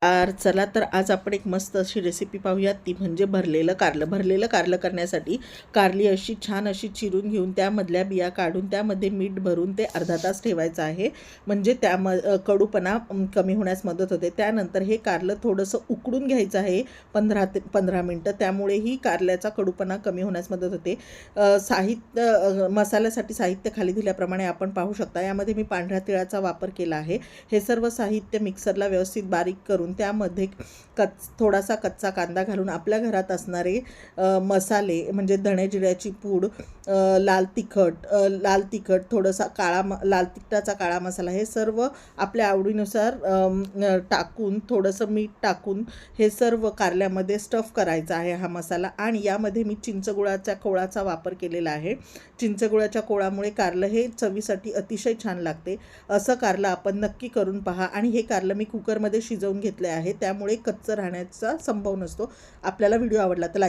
चला तर आज आपण एक मस्त अशी रेसिपी पाहूयात, ती म्हणजे भरलेलं कारलं. भरलेलं कारलं करण्यासाठी कारली अशी छान अशी चिरून घेऊन त्यामधल्या बिया काढून त्यामध्ये मीठ भरून ते अर्धा तास ठेवायचं आहे. म्हणजे कडूपणा कमी होण्यास मदत होते. त्यानंतर हे कारलं थोडंसं उकडून घ्यायचं आहे 15 मिनटं, त्यामुळेही कारल्याचा कडूपणा कमी होण्यास मदत होते. मसाल्यासाठी साहित्य खाली दिल्याप्रमाणे आपण पाहू शकता. यामध्ये मी पांढऱ्या तिळाचा वापर केला आहे. हे सर्व साहित्य मिक्सरला व्यवस्थित बारीक करून त्यामध्ये थोडासा कच्चा कांदा घालून आपल्या घरात असणारे मसाले म्हणजे धणे जिऱ्याची पूड, लाल तिखट थोडासा लाल तिखटाचा काळा मसाला, हे सर्व आपल्या आवडीनुसार टाकून थोडंसं मीठ टाकून हे सर्व कारल्यामध्ये स्टफ करायचा आहे हा मसाला. आणि यामध्ये मी चिंचगुळाच्या कोळाचा वापर केलेला आहे. चिंचगुळाच्या कोळामुळे कारलं हे चवीसाठी अतिशय छान लागते. असं कारलं आपण नक्की करून पहा. आणि हे कारलं मी कुकरमध्ये शिजवून घेतले आहे, त्यामुळे कच्चं राहण्याचा संभव नसतो. आपल्याला व्हिडिओ आवडला तर लाईक